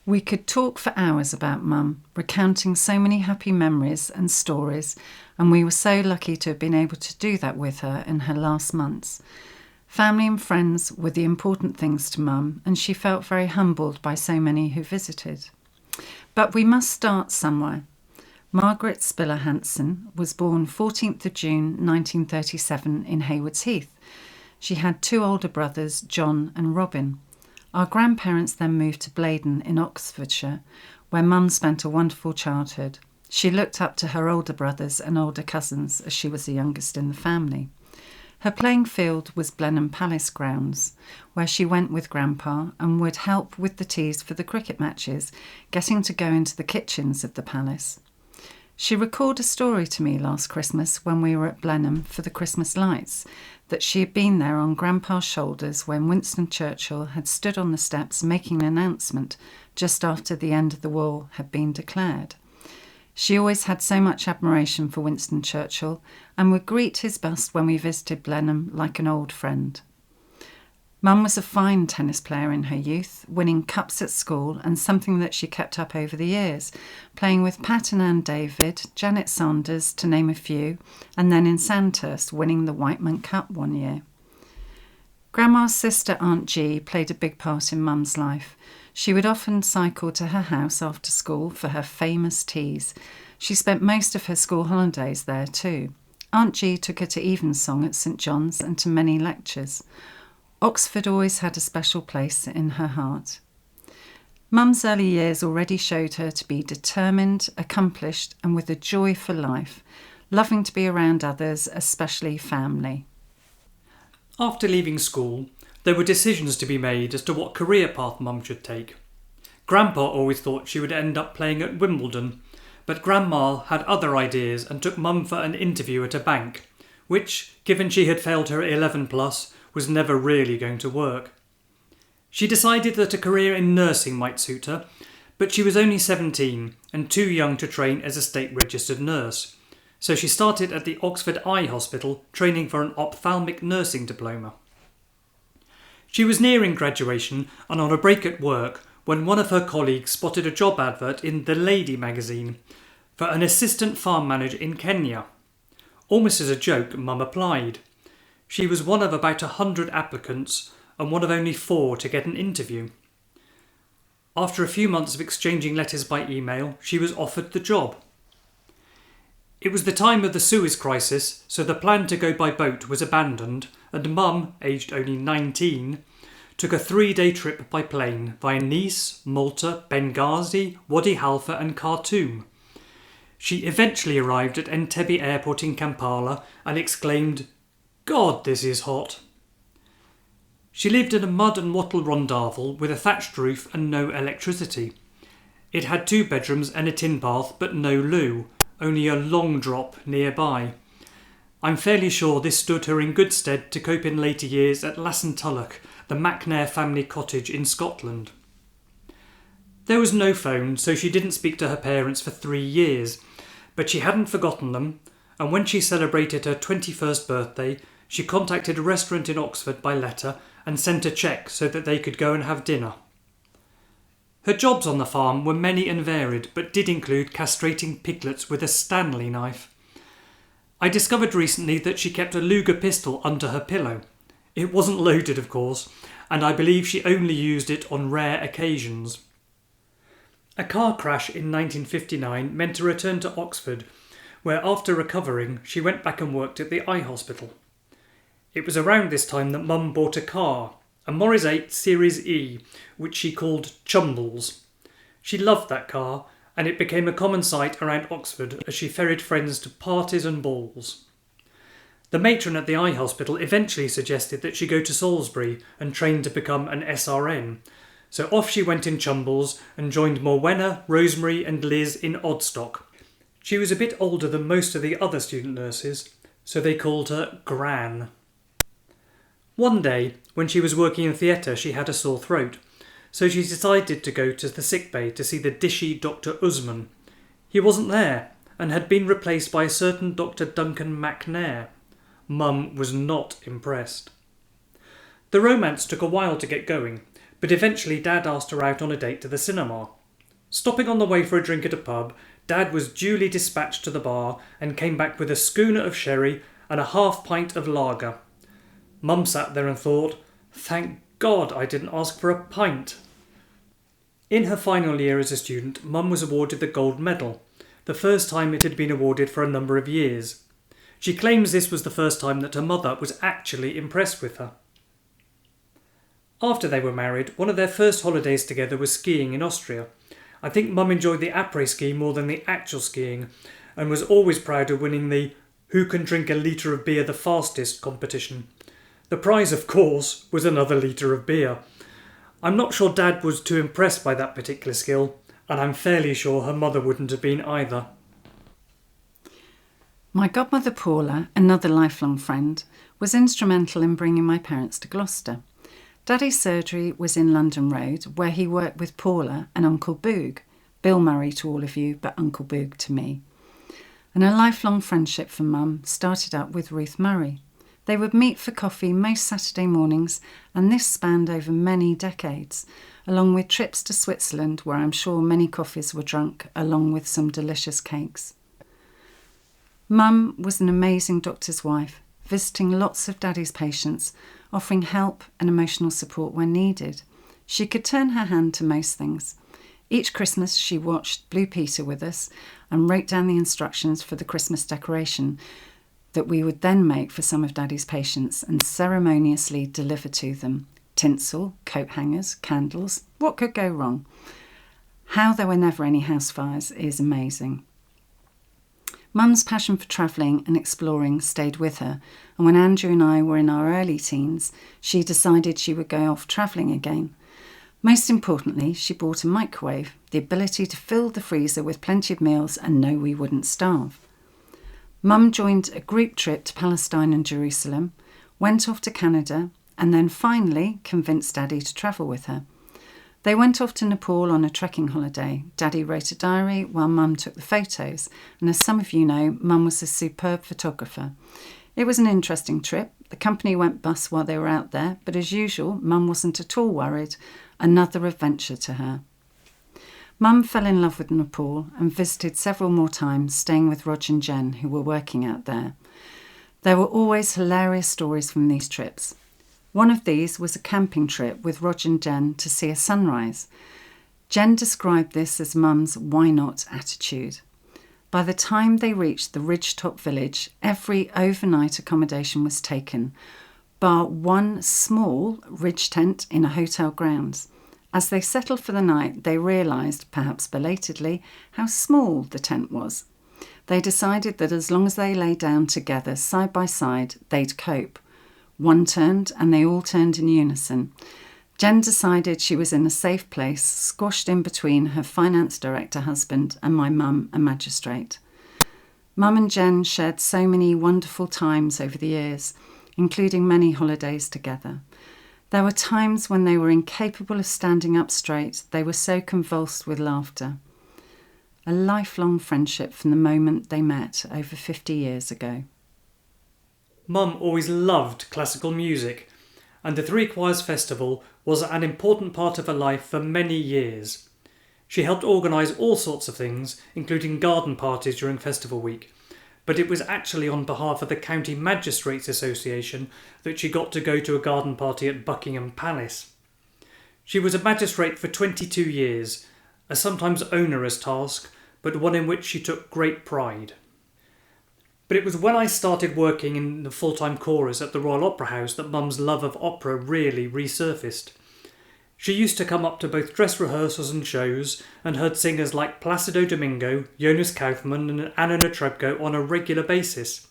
We could talk for hours about Mum, recounting so many happy memories and stories, and we were so lucky to have been able to do that with her in her last months. Family and friends were the important things to Mum, and she felt very humbled by so many who visited. But we must start somewhere. Margaret Spiller Macnair was born 14th of June 1937 in Haywards Heath. She had two older brothers, John and Robin. Our grandparents then moved to Blaydon in Oxfordshire, where Mum spent a wonderful childhood. She looked up to her older brothers and older cousins as she was the youngest in the family. Her playing field was Blenheim Palace grounds, where she went with Grandpa and would help with the teas for the cricket matches, getting to go into the kitchens of the palace. She recalled a story to me last Christmas when we were at Blenheim for the Christmas lights, that she had been there on Grandpa's shoulders when Winston Churchill had stood on the steps making an announcement just after the end of the war had been declared. She always had so much admiration for Winston Churchill and would greet his bust when we visited Blenheim like an old friend. Mum was a fine tennis player in her youth, winning cups at school and something that she kept up over the years, playing with Pat and Ann David, Janet Saunders, to name a few, and then in Sandhurst winning the Whiteman Cup one year. Grandma's sister Aunt G played a big part in Mum's life. She would often cycle to her house after school for her famous teas. She spent most of her school holidays there too. Aunt G took her to Evensong at St John's and to many lectures. Oxford always had a special place in her heart. Mum's early years already showed her to be determined, accomplished, and with a joy for life, loving to be around others, especially family. After leaving school, there were decisions to be made as to what career path Mum should take. Grandpa always thought she would end up playing at Wimbledon, but Grandma had other ideas and took Mum for an interview at a bank, which, given she had failed her 11 plus, was never really going to work. She decided that a career in nursing might suit her, but she was only 17 and too young to train as a state-registered nurse, so she started at the Oxford Eye Hospital training for an ophthalmic nursing diploma. She was nearing graduation and on a break at work when one of her colleagues spotted a job advert in The Lady magazine for an assistant farm manager in Kenya. Almost as a joke, Mum applied. She was one of about 100 applicants and one of only 4 to get an interview. After a few months of exchanging letters by email, she was offered the job. It was the time of the Suez Crisis, so the plan to go by boat was abandoned, and Mum, aged only 19, took a 3-day trip by plane via Nice, Malta, Benghazi, Wadi Halfa and Khartoum. She eventually arrived at Entebbe Airport in Kampala and exclaimed, "God, this is hot." She lived in a mud and wattle rondavel with a thatched roof and no electricity. It had 2 bedrooms and a tin bath, but no loo, only a long drop nearby. I'm fairly sure this stood her in good stead to cope in later years at Lassenthulloch, the Macnair family cottage in Scotland. There was no phone, so she didn't speak to her parents for 3 years, but she hadn't forgotten them, and when she celebrated her 21st birthday, she contacted a restaurant in Oxford by letter and sent a cheque so that they could go and have dinner. Her jobs on the farm were many and varied, but did include castrating piglets with a Stanley knife. I discovered recently that she kept a Luger pistol under her pillow. It wasn't loaded, of course, and I believe she only used it on rare occasions. A car crash in 1959 meant a return to Oxford, where after recovering she went back and worked at the eye hospital. It was around this time that Mum bought a car, a Morris 8 Series E, which she called Chumbles. She loved that car, and it became a common sight around Oxford as she ferried friends to parties and balls. The matron at the eye hospital eventually suggested that she go to Salisbury and train to become an SRN, so off she went in Chumbles and joined Morwenna, Rosemary and Liz in Odstock. She was a bit older than most of the other student nurses, so they called her Gran. One day, when she was working in theatre, she had a sore throat, so she decided to go to the sickbay to see the dishy Dr. Usman. He wasn't there, and had been replaced by a certain Dr. Duncan Macnair. Mum was not impressed. The romance took a while to get going, but eventually Dad asked her out on a date to the cinema. Stopping on the way for a drink at a pub, Dad was duly dispatched to the bar and came back with a schooner of sherry and a half pint of lager. Mum sat there and thought, thank God I didn't ask for a pint. In her final year as a student, Mum was awarded the gold medal, the first time it had been awarded for a number of years. She claims this was the first time that her mother was actually impressed with her. After they were married, one of their first holidays together was skiing in Austria. I think Mum enjoyed the après-ski more than the actual skiing and was always proud of winning the Who Can Drink a Litre of Beer the Fastest competition. The prize, of course, was another litre of beer. I'm not sure Dad was too impressed by that particular skill, and I'm fairly sure her mother wouldn't have been either. My godmother Paula, another lifelong friend, was instrumental in bringing my parents to Gloucester. Daddy's surgery was in London Road, where he worked with Paula and Uncle Boog. Bill Murray to all of you, but Uncle Boog to me. And a lifelong friendship for Mum started up with Ruth Murray. They would meet for coffee most Saturday mornings, and this spanned over many decades, along with trips to Switzerland, where I'm sure many coffees were drunk, along with some delicious cakes. Mum was an amazing doctor's wife, visiting lots of Daddy's patients, offering help and emotional support when needed. She could turn her hand to most things. Each Christmas she watched Blue Peter with us and wrote down the instructions for the Christmas decoration that we would then make for some of Daddy's patients and ceremoniously deliver to them. Tinsel, coat hangers, candles, what could go wrong? How there were never any house fires is amazing. Mum's passion for travelling and exploring stayed with her, and when Andrew and I were in our early teens, she decided she would go off travelling again. Most importantly, she bought a microwave, the ability to fill the freezer with plenty of meals and know we wouldn't starve. Mum joined a group trip to Palestine and Jerusalem, went off to Canada, and then finally convinced Daddy to travel with her. They went off to Nepal on a trekking holiday. Daddy wrote a diary while Mum took the photos, and as some of you know, Mum was a superb photographer. It was an interesting trip. The company went bust while they were out there, but as usual, Mum wasn't at all worried. Another adventure to her. Mum fell in love with Nepal and visited several more times, staying with Rog and Jen, who were working out there. There were always hilarious stories from these trips. One of these was a camping trip with Rog and Jen to see a sunrise. Jen described this as Mum's why not attitude. By the time they reached the ridgetop village, every overnight accommodation was taken, bar one small ridge tent in a hotel grounds. As they settled for the night, they realised, perhaps belatedly, how small the tent was. They decided that as long as they lay down together, side by side, they'd cope. One turned and they all turned in unison. Jen decided she was in a safe place, squashed in between her finance director husband and my mum, a magistrate. Mum and Jen shared so many wonderful times over the years, including many holidays together. There were times when they were incapable of standing up straight. They were so convulsed with laughter. A lifelong friendship from the moment they met over 50 years ago. Mum always loved classical music, and the Three Choirs Festival was an important part of her life for many years. She helped organise all sorts of things, including garden parties during festival week, but it was actually on behalf of the County Magistrates Association that she got to go to a garden party at Buckingham Palace. She was a magistrate for 22 years, a sometimes onerous task, but one in which she took great pride. But it was when I started working in the full-time chorus at the Royal Opera House that Mum's love of opera really resurfaced. She used to come up to both dress rehearsals and shows and heard singers like Placido Domingo, Jonas Kaufmann and Anna Netrebko on a regular basis.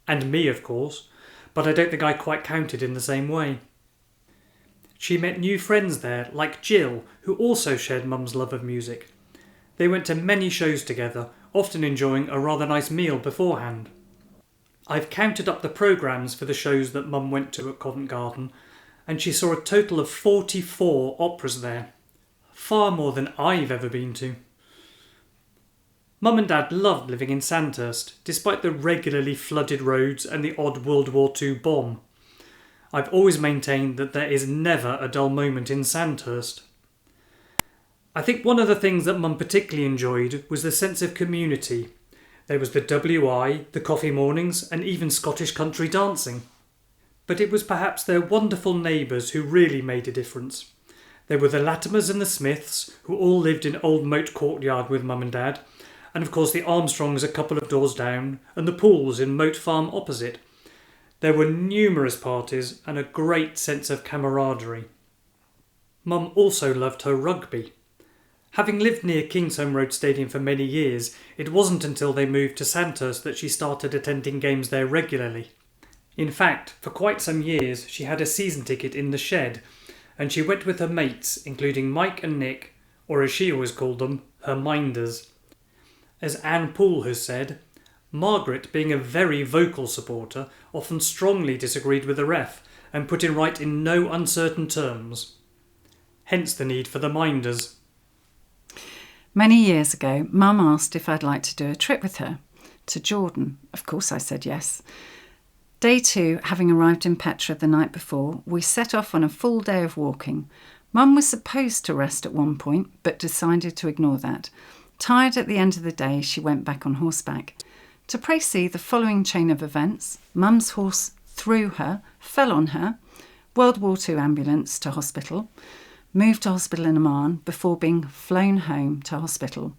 And me, of course, but I don't think I quite counted in the same way. She met new friends there, like Jill, who also shared Mum's love of music. They went to many shows together, often enjoying a rather nice meal beforehand. I've counted up the programmes for the shows that Mum went to at Covent Garden, and she saw a total of 44 operas there. Far more than I've ever been to. Mum and Dad loved living in Sandhurst, despite the regularly flooded roads and the odd World War II bomb. I've always maintained that there is never a dull moment in Sandhurst. I think one of the things that Mum particularly enjoyed was the sense of community. There was the WI, the coffee mornings, and even Scottish country dancing. But it was perhaps their wonderful neighbours who really made a difference. There were the Latimers and the Smiths, who all lived in Old Moat Courtyard with Mum and Dad, and of course the Armstrongs a couple of doors down, and the Pools in Moat Farm opposite. There were numerous parties and a great sense of camaraderie. Mum also loved her rugby. Having lived near Kingsholm Road Stadium for many years, it wasn't until they moved to Sandhurst that she started attending games there regularly. In fact, for quite some years she had a season ticket in the shed, and she went with her mates, including Mike and Nick, or as she always called them, her minders. As Anne Poole has said, Margaret, being a very vocal supporter, often strongly disagreed with the ref and put it right in no uncertain terms. Hence the need for the minders. Many years ago, Mum asked if I'd like to do a trip with her to Jordan. Of course I said yes. Day 2, having arrived in Petra the night before, we set off on a full day of walking. Mum was supposed to rest at one point, but decided to ignore that. Tired at the end of the day, she went back on horseback. To précis the following chain of events: Mum's horse threw her, fell on her, World War II ambulance to hospital, moved to hospital in Amman before being flown home to hospital.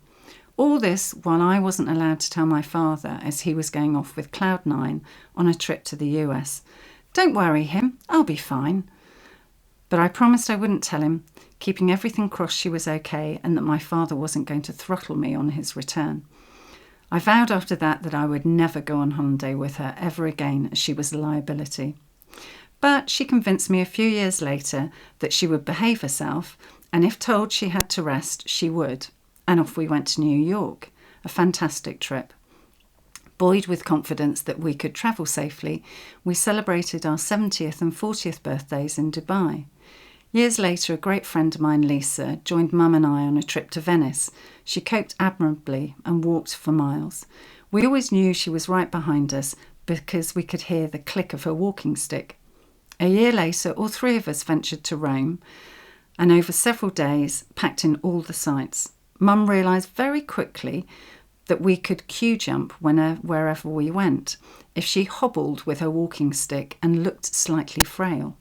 All this while I wasn't allowed to tell my father, as he was going off with Cloud9 on a trip to the US. Don't worry him, I'll be fine. But I promised I wouldn't tell him, keeping everything crossed she was okay and that my father wasn't going to throttle me on his return. I vowed after that I would never go on holiday with her ever again, as she was a liability. But she convinced me a few years later that she would behave herself, and if told she had to rest, she would. And off we went to New York, a fantastic trip. Buoyed with confidence that we could travel safely, we celebrated our 70th and 40th birthdays in Dubai. Years later, a great friend of mine, Lisa, joined Mum and I on a trip to Venice. She coped admirably and walked for miles. We always knew she was right behind us because we could hear the click of her walking stick. A year later, all 3 of us ventured to Rome and over several days packed in all the sights. Mum realised very quickly that we could queue jump wherever we went if she hobbled with her walking stick and looked slightly frail.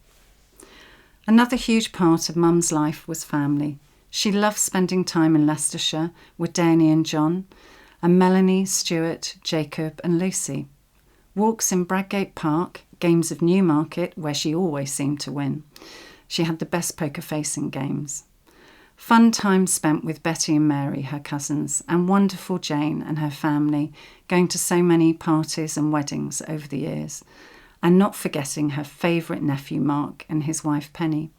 Another huge part of Mum's life was family. She loved spending time in Leicestershire with Danny and John, and Melanie, Stuart, Jacob and Lucy. Walks in Bradgate Park, games of Newmarket, where she always seemed to win. She had the best poker face in games. Fun time spent with Betty and Mary, her cousins, and wonderful Jane and her family, going to so many parties and weddings over the years, and not forgetting her favourite nephew Mark and his wife Penny.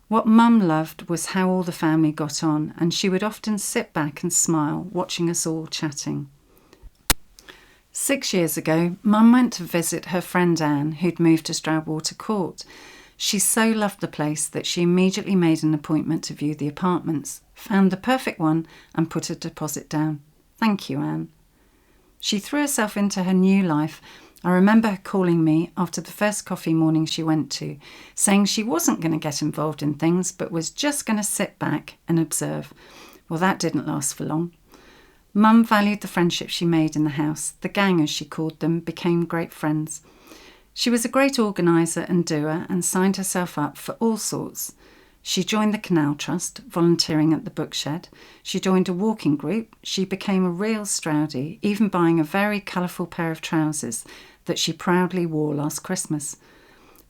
What Mum loved was how all the family got on, and she would often sit back and smile, watching us all chatting. 6 years ago, Mum went to visit her friend Anne, who'd moved to Stroudwater Court. She so loved the place that she immediately made an appointment to view the apartments, found the perfect one and put a deposit down. Thank you, Anne. She threw herself into her new life. I remember her calling me after the first coffee morning she went to, saying she wasn't going to get involved in things but was just going to sit back and observe. Well, that didn't last for long. Mum valued the friendship she made in the house. The gang, as she called them, became great friends. She was a great organiser and doer and signed herself up for all sorts. She joined the Canal Trust, volunteering at the bookshed. She joined a walking group. She became a real Stroudie, even buying a very colourful pair of trousers that she proudly wore last Christmas.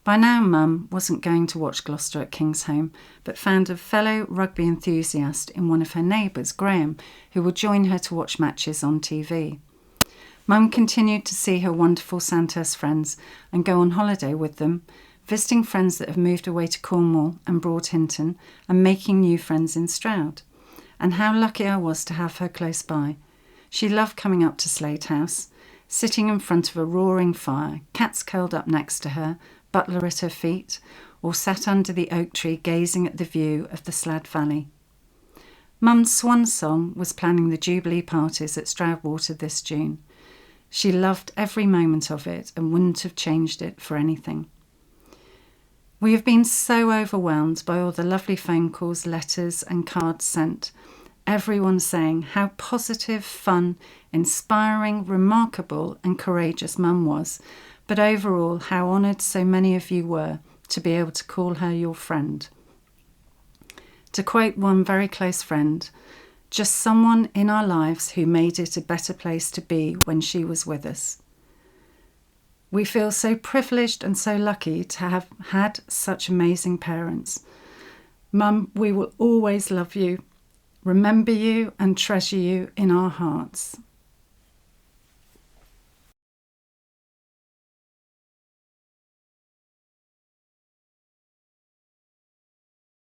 By now, Mum wasn't going to watch Gloucester at Kingsholm, but found a fellow rugby enthusiast in one of her neighbours, Graham, who would join her to watch matches on TV. Mum continued to see her wonderful Sandhurst friends and go on holiday with them, visiting friends that have moved away to Cornwall and Broadhinton and making new friends in Stroud. And how lucky I was to have her close by. She loved coming up to Slade House, sitting in front of a roaring fire, cats curled up next to her, butler at her feet, or sat under the oak tree gazing at the view of the Slad Valley. Mum's swan song was planning the Jubilee parties at Stroudwater this June. She loved every moment of it and wouldn't have changed it for anything. We have been so overwhelmed by all the lovely phone calls, letters, and cards sent. Everyone saying how positive, fun, inspiring, remarkable, and courageous Mum was, but overall how honoured so many of you were to be able to call her your friend. To quote one very close friend, just someone in our lives who made it a better place to be when she was with us. We feel so privileged and so lucky to have had such amazing parents. Mum, we will always love you, remember you and treasure you in our hearts.